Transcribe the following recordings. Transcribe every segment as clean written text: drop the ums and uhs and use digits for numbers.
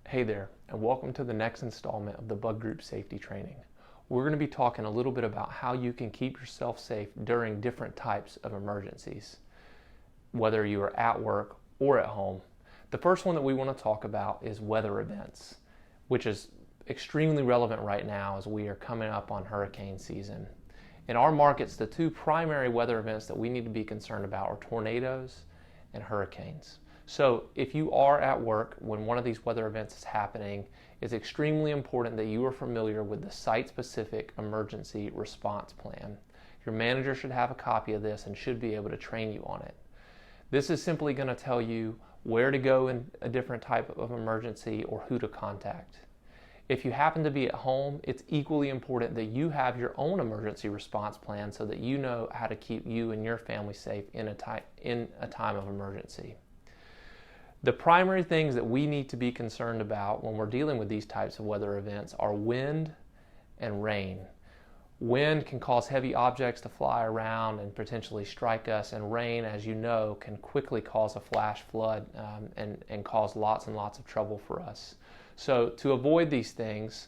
Hey there, and welcome to the next installment of the Bug Group Safety Training. We're going to be talking a little bit about how you can keep yourself safe during different types of emergencies, whether you are at work or at home. The first one that we want to talk about is weather events, which is extremely relevant right now as we are coming up on hurricane season. In our markets, the two primary weather events that we need to be concerned about are tornadoes and hurricanes. So if you are at work when one of these weather events is happening, it's extremely important that you are familiar with the site-specific emergency response plan. Your manager should have a copy of this and should be able to train you on it. This is simply going to tell you where to go in a different type of emergency or who to contact. If you happen to be at home, it's equally important that you have your own emergency response plan so that you know how to keep you and your family safe in a time of emergency. The primary things that we need to be concerned about when we're dealing with these types of weather events are wind and rain. Wind can cause heavy objects to fly around and potentially strike us, and rain, as you know, can quickly cause a flash flood and cause lots and lots of trouble for us. So to avoid these things,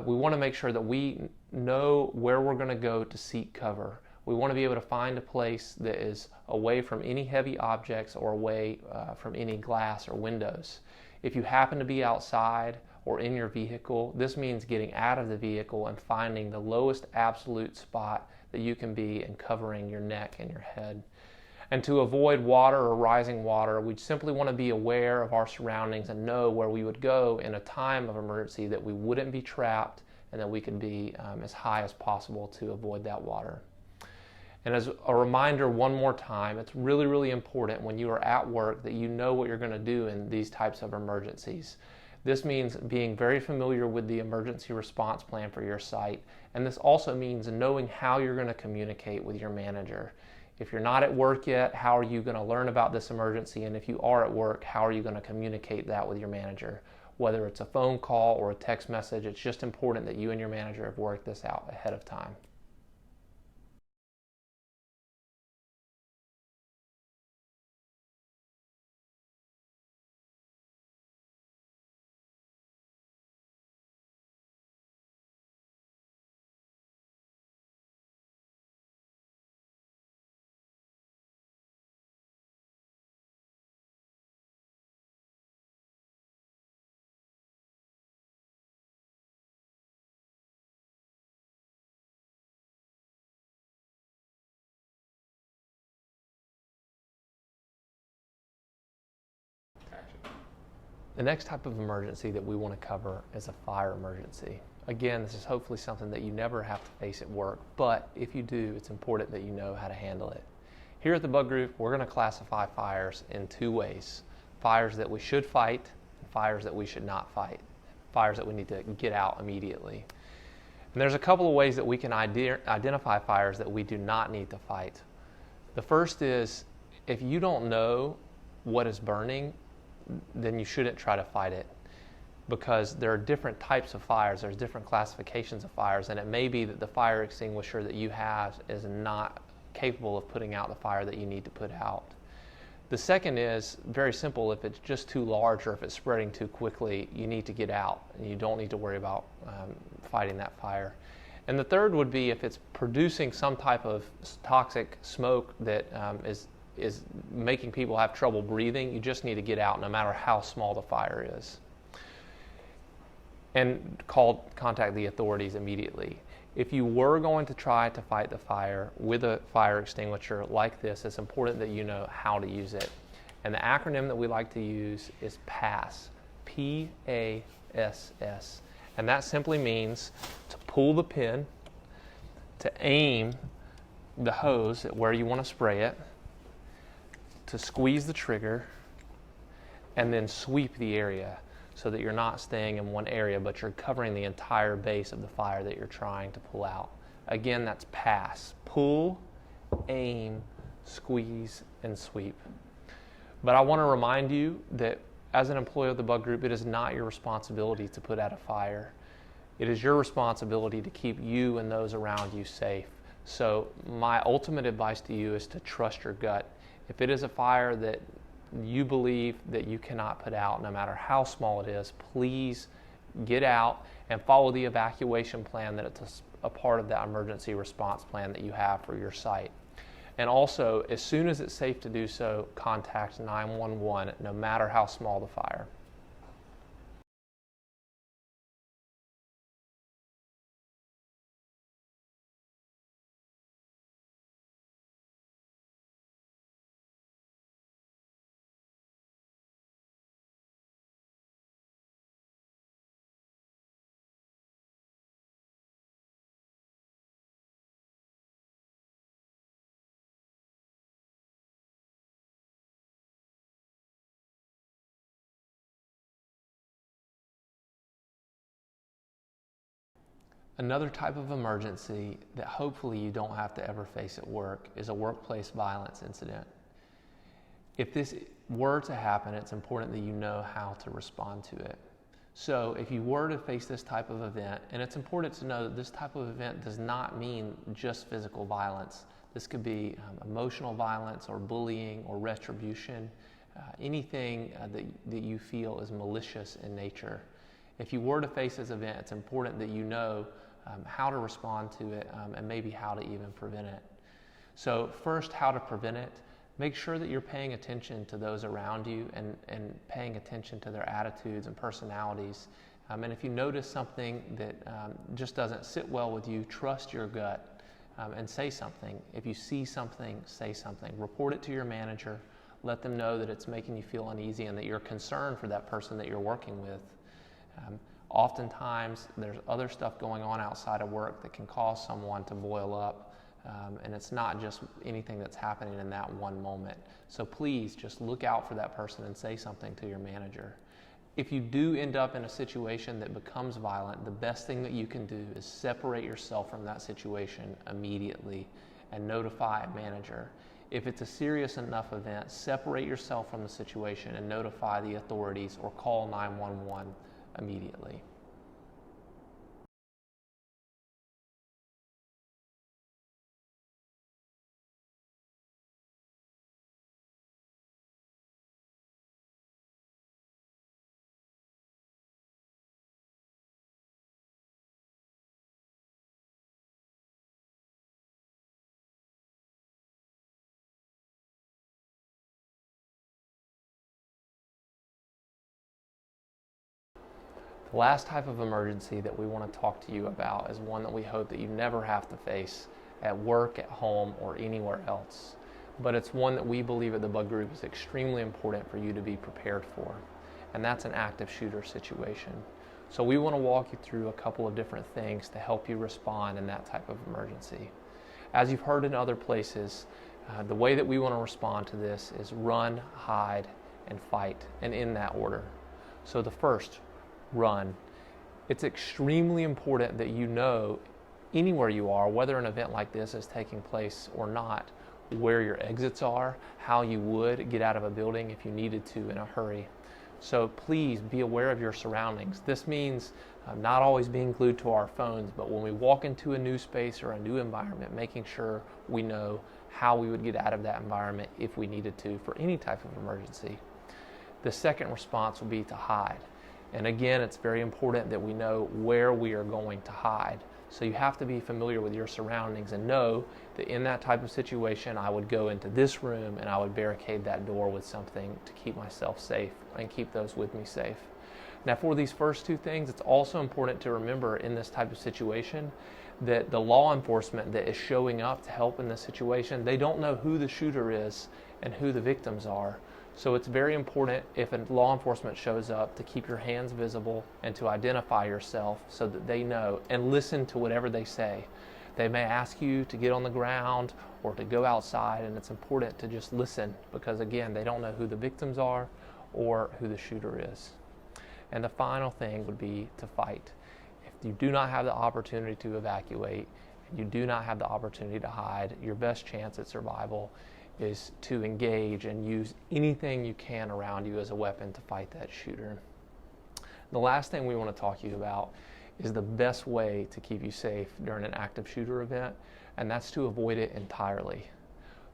we want to make sure that we know where we're going to go to seek cover. We want to be able to find a place that is away from any heavy objects or away from any glass or windows. If you happen to be outside or in your vehicle, this means getting out of the vehicle and finding the lowest absolute spot that you can be and covering your neck and your head. And to avoid water or rising water, we simply want to be aware of our surroundings and know where we would go in a time of emergency that we wouldn't be trapped and that we could be as high as possible to avoid that water. And as a reminder one more time, it's really, really important when you are at work that you know what you're going to do in these types of emergencies. This means being very familiar with the emergency response plan for your site, and this also means knowing how you're going to communicate with your manager. If you're not at work yet, how are you going to learn about this emergency? And if you are at work, how are you going to communicate that with your manager? Whether it's a phone call or a text message, it's just important that you and your manager have worked this out ahead of time. The next type of emergency that we want to cover is a fire emergency. Again, this is hopefully something that you never have to face at work, but if you do, it's important that you know how to handle it. Here at the Bug Group, we're going to classify fires in two ways: fires that we should fight and fires that we should not fight, fires that we need to get out immediately. And there's a couple of ways that we can identify fires that we do not need to fight. The first is, if you don't know what is burning, then you shouldn't try to fight it, because there are different types of fires, there's different classifications of fires, and it may be that the fire extinguisher that you have is not capable of putting out the fire that you need to put out. The second is very simple: if it's just too large or if it's spreading too quickly, you need to get out and you don't need to worry about fighting that fire. And the third would be if it's producing some type of toxic smoke that is making people have trouble breathing. You just need to get out no matter how small the fire is. And contact the authorities immediately. If you were going to try to fight the fire with a fire extinguisher like this, it's important that you know how to use it. And the acronym that we like to use is PASS, P-A-S-S. And that simply means to pull the pin, to aim the hose at where you want to spray it, to squeeze the trigger, and then sweep the area so that you're not staying in one area, but you're covering the entire base of the fire that you're trying to pull out. Again, that's PASS: pull, aim, squeeze, and sweep. But I want to remind you that as an employee of the Bug Group, it is not your responsibility to put out a fire. It is your responsibility to keep you and those around you safe. So my ultimate advice to you is to trust your gut. If it is a fire that you believe that you cannot put out, no matter how small it is, please get out and follow the evacuation plan that it's a part of the emergency response plan that you have for your site. And also, as soon as it's safe to do so, contact 911, no matter how small the fire. Another type of emergency that hopefully you don't have to ever face at work is a workplace violence incident. If this were to happen, it's important that you know how to respond to it. So if you were to face this type of event, and it's important to know that this type of event does not mean just physical violence. This could be emotional violence or bullying or retribution, anything that you feel is malicious in nature. If you were to face this event, it's important that you know how to respond to it and maybe how to even prevent it. So first, how to prevent it. Make sure that you're paying attention to those around you and paying attention to their attitudes and personalities. And if you notice something that just doesn't sit well with you, trust your gut and say something. If you see something, say something. Report it to your manager. Let them know that it's making you feel uneasy and that you're concerned for that person that you're working with. Oftentimes, there's other stuff going on outside of work that can cause someone to boil up, and it's not just anything that's happening in that one moment. So please just look out for that person and say something to your manager. If you do end up in a situation that becomes violent, the best thing that you can do is separate yourself from that situation immediately and notify a manager. If it's a serious enough event, separate yourself from the situation and notify the authorities or call 911 immediately. The last type of emergency that we want to talk to you about is one that we hope that you never have to face at work, at home, or anywhere else. But it's one that we believe at the Bug Group is extremely important for you to be prepared for, and that's an active shooter situation. So we want to walk you through a couple of different things to help you respond in that type of emergency. As you've heard in other places, the way that we want to respond to this is run, hide, and fight, and in that order. So the first, run. It's extremely important that you know anywhere you are, whether an event like this is taking place or not, where your exits are, how you would get out of a building if you needed to in a hurry. So please be aware of your surroundings. This means not always being glued to our phones, but when we walk into a new space or a new environment, making sure we know how we would get out of that environment if we needed to for any type of emergency. The second response will be to hide. And again, it's very important that we know where we are going to hide. So you have to be familiar with your surroundings and know that in that type of situation, I would go into this room and I would barricade that door with something to keep myself safe and keep those with me safe. Now, for these first two things, it's also important to remember in this type of situation that the law enforcement that is showing up to help in this situation, they don't know who the shooter is and who the victims are. So it's very important if a law enforcement shows up to keep your hands visible and to identify yourself so that they know and listen to whatever they say. They may ask you to get on the ground or to go outside, and it's important to just listen because, again, they don't know who the victims are or who the shooter is. And the final thing would be to fight. If you do not have the opportunity to evacuate, and you do not have the opportunity to hide, your best chance at survival is to engage and use anything you can around you as a weapon to fight that shooter. The last thing we want to talk to you about is the best way to keep you safe during an active shooter event, and that's to avoid it entirely.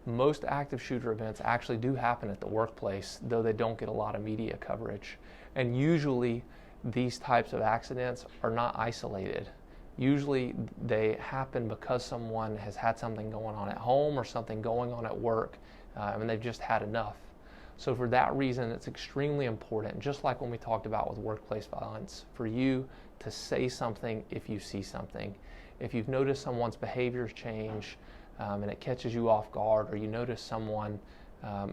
Most active shooter events actually do happen at the workplace, though they don't get a lot of media coverage. And usually these types of accidents are not isolated. Usually they happen because someone has had something going on at home or something going on at work, and they've just had enough. So for that reason, it's extremely important, just like when we talked about with workplace violence, for you to say something if you see something. If you've noticed someone's behaviors change, and it catches you off guard, or you notice someone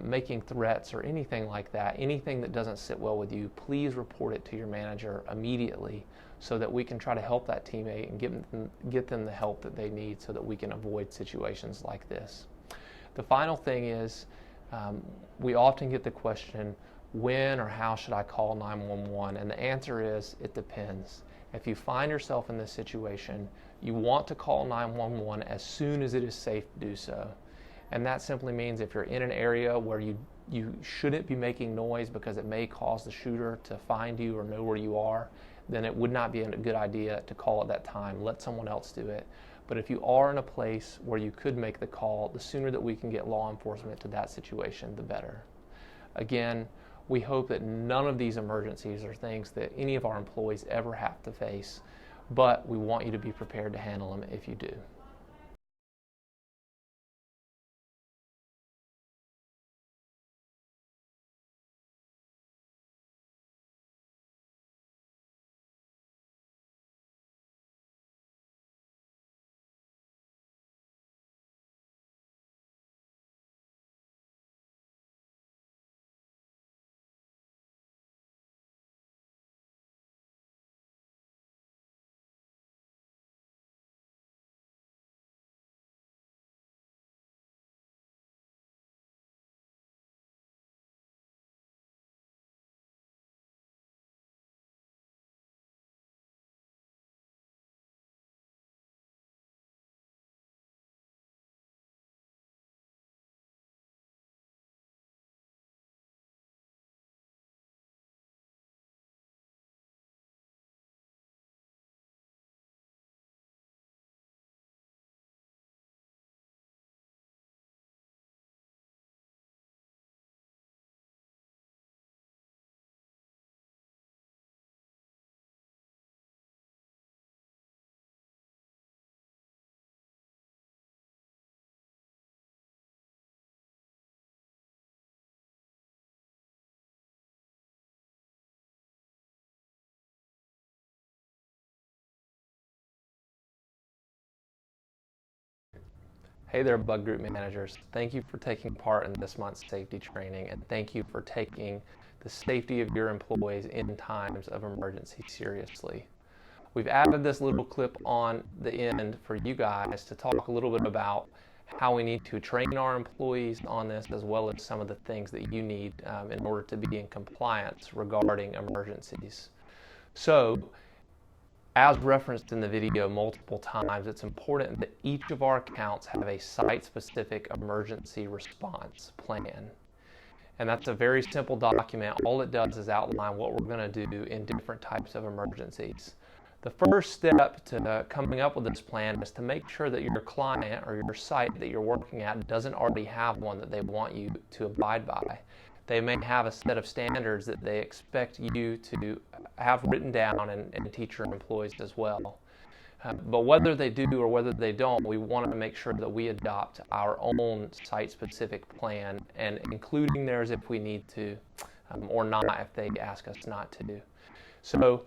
making threats or anything like that, anything that doesn't sit well with you, please report it to your manager immediately so that we can try to help that teammate and get them the help that they need so that we can avoid situations like this. The final thing is, we often get the question, when or how should I call 911? And the answer is, it depends. If you find yourself in this situation, you want to call 911 as soon as it is safe to do so. And that simply means if you're in an area where you shouldn't be making noise because it may cause the shooter to find you or know where you are, then it would not be a good idea to call at that time. Let someone else do it. But if you are in a place where you could make the call, the sooner that we can get law enforcement to that situation, the better. Again, we hope that none of these emergencies are things that any of our employees ever have to face, but we want you to be prepared to handle them if you do. Hey there, bug group managers. Thank you for taking part in this month's safety training, and thank you for taking the safety of your employees in times of emergency seriously. We've added this little clip on the end for you guys to talk a little bit about how we need to train our employees on this, as well as some of the things that you need in order to be in compliance regarding emergencies. So, as referenced in the video multiple times, it's important that each of our accounts have a site-specific emergency response plan. And that's a very simple document. All it does is outline what we're going to do in different types of emergencies. The first step to coming up with this plan is to make sure that your client or your site that you're working at doesn't already have one that they want you to abide by. They may have a set of standards that they expect you to have written down and teach your employees as well. But whether they do or whether they don't, we want to make sure that we adopt our own site-specific plan, and including theirs if we need to, or not if they ask us not to. So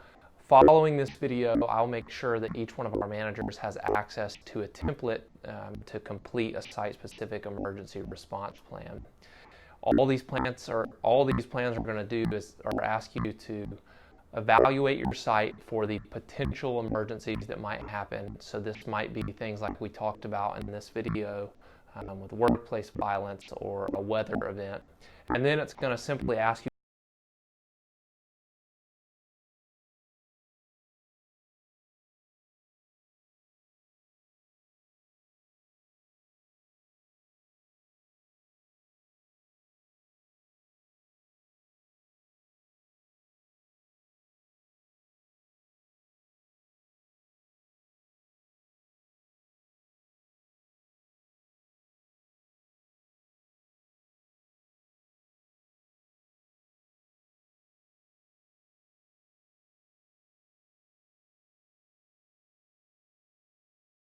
following this video, I'll make sure that each one of our managers has access to a template to complete a site-specific emergency response plan. All these plans are going to do is ask you to evaluate your site for the potential emergencies that might happen. So this might be things like we talked about in this video with workplace violence or a weather event. And then it's going to simply ask